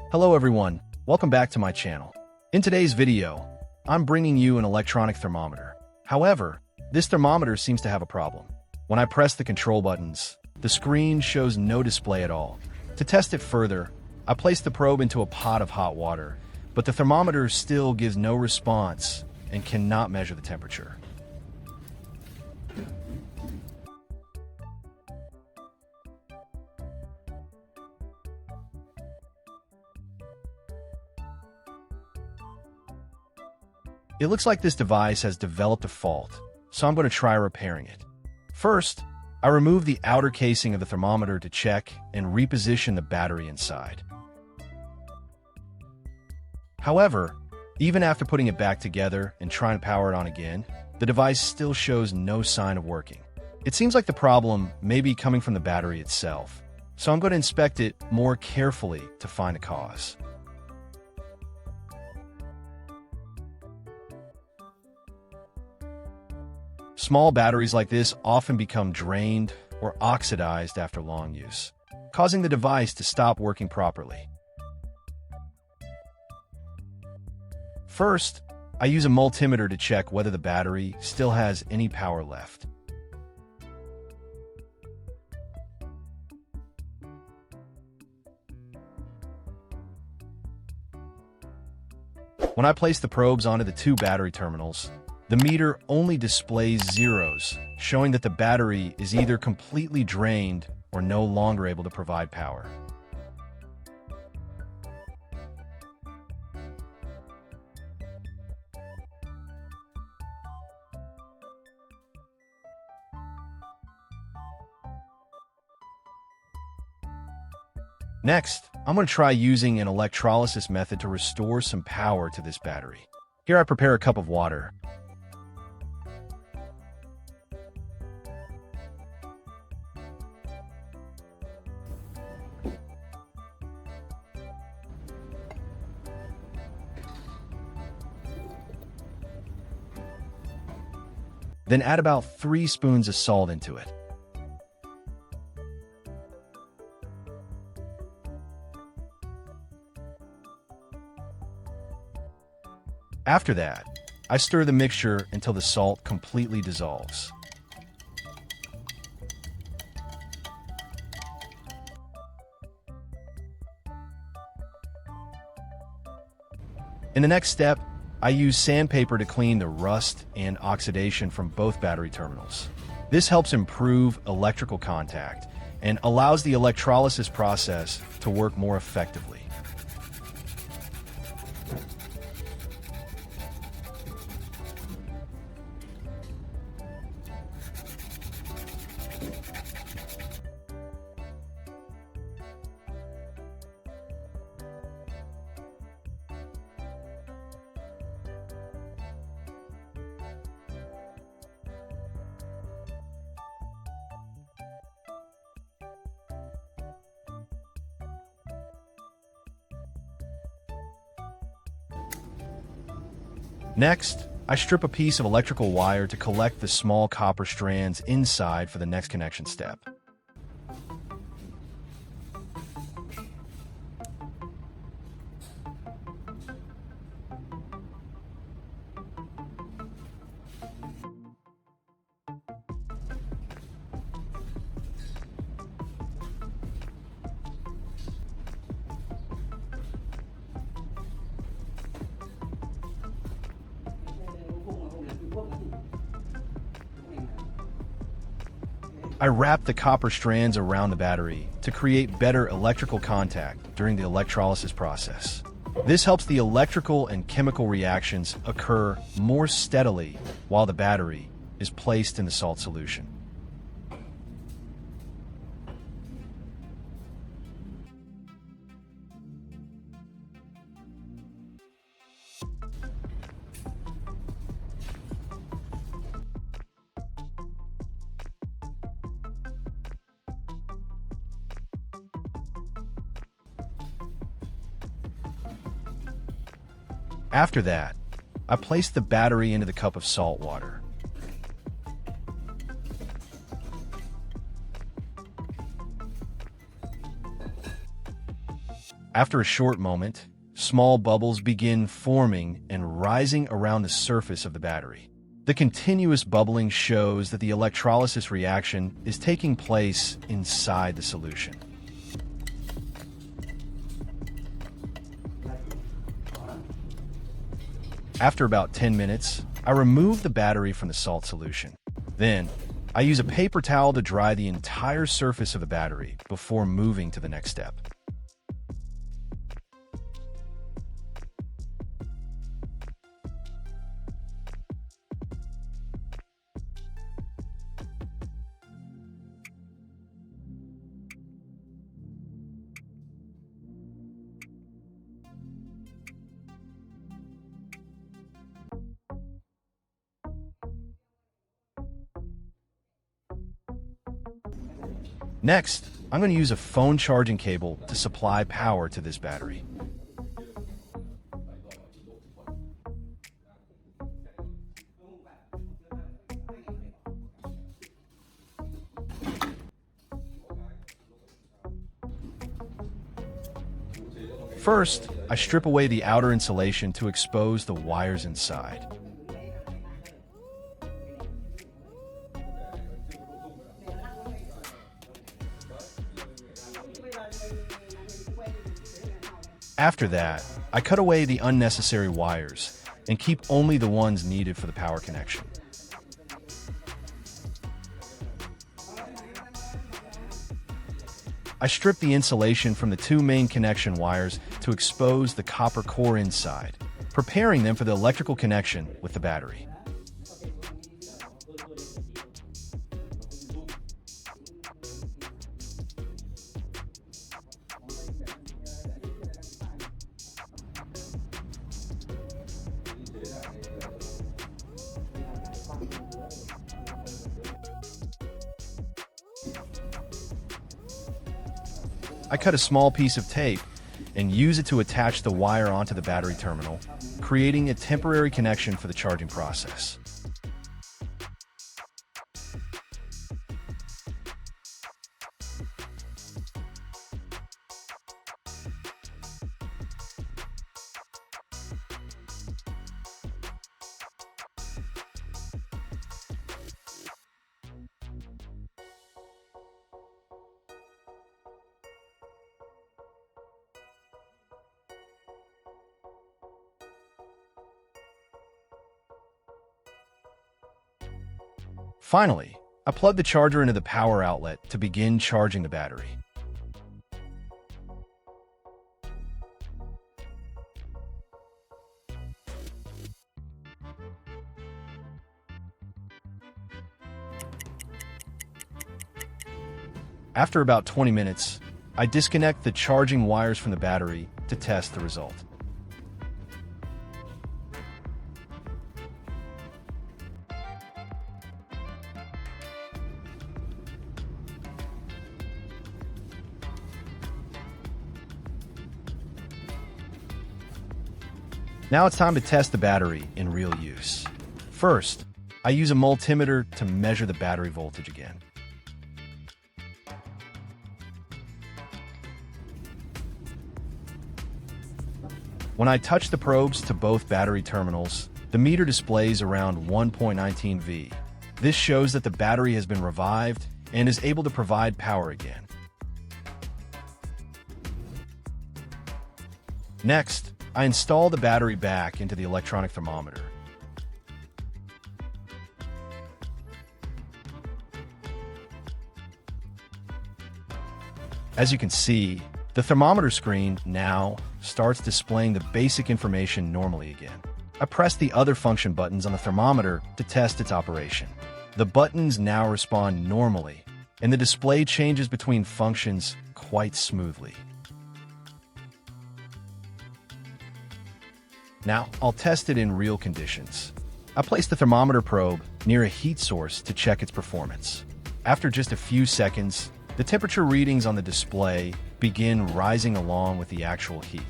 Hello everyone, welcome back to my channel. In today's video, I'm bringing you an electronic thermometer. However, this thermometer seems to have a problem. When I press the control buttons, the screen shows no display at all. To test it further, I place the probe into a pot of hot water, but the thermometer still gives no response and cannot measure the temperature. It looks like this device has developed a fault, so I'm going to try repairing it. First, I remove the outer casing of the thermometer to check and reposition the battery inside. However, even after putting it back together and trying to power it on again, the device still shows no sign of working. It seems like the problem may be coming from the battery itself, so I'm going to inspect it more carefully to find a cause. Small batteries like this often become drained or oxidized after long use, causing the device to stop working properly. First, I use a multimeter to check whether the battery still has any power left. When I place the probes onto the two battery terminals, the meter only displays zeros, showing that the battery is either completely drained or no longer able to provide power. Next, I'm going to try using an electrolysis method to restore some power to this battery. Here I prepare a cup of water. Then add about 3 spoons of salt into it. After that, I stir the mixture until the salt completely dissolves. In the next step, I use sandpaper to clean the rust and oxidation from both battery terminals. This helps improve electrical contact and allows the electrolysis process to work more effectively. Next, I strip a piece of electrical wire to collect the small copper strands inside for the next connection step. I wrap the copper strands around the battery to create better electrical contact during the electrolysis process. This helps the electrical and chemical reactions occur more steadily while the battery is placed in the salt solution. After that, I place the battery into the cup of salt water. After a short moment, small bubbles begin forming and rising around the surface of the battery. The continuous bubbling shows that the electrolysis reaction is taking place inside the solution. After about 10 minutes, I remove the battery from the salt solution. Then, I use a paper towel to dry the entire surface of the battery before moving to the next step. Next, I'm going to use a phone charging cable to supply power to this battery. First, I strip away the outer insulation to expose the wires inside. After that, I cut away the unnecessary wires and keep only the ones needed for the power connection. I strip the insulation from the two main connection wires to expose the copper core inside, preparing them for the electrical connection with the battery. I cut a small piece of tape and use it to attach the wire onto the battery terminal, creating a temporary connection for the charging process. Finally, I plug the charger into the power outlet to begin charging the battery. After about 20 minutes, I disconnect the charging wires from the battery to test the result. Now it's time to test the battery in real use. First, I use a multimeter to measure the battery voltage again. When I touch the probes to both battery terminals, the meter displays around 1.19 V. This shows that the battery has been revived and is able to provide power again. Next, I install the battery back into the electronic thermometer. As you can see, the thermometer screen now starts displaying the basic information normally again. I press the other function buttons on the thermometer to test its operation. The buttons now respond normally, and the display changes between functions quite smoothly. Now, I'll test it in real conditions. I place the thermometer probe near a heat source to check its performance. After just a few seconds, the temperature readings on the display begin rising along with the actual heat.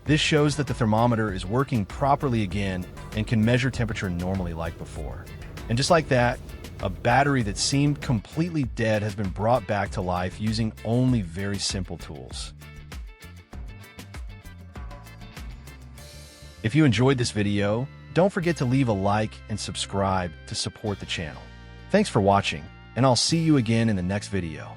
This shows that the thermometer is working properly again and can measure temperature normally like before. And just like that, a battery that seemed completely dead has been brought back to life using only very simple tools. If you enjoyed this video, don't forget to leave a like and subscribe to support the channel. Thanks for watching, and I'll see you again in the next video.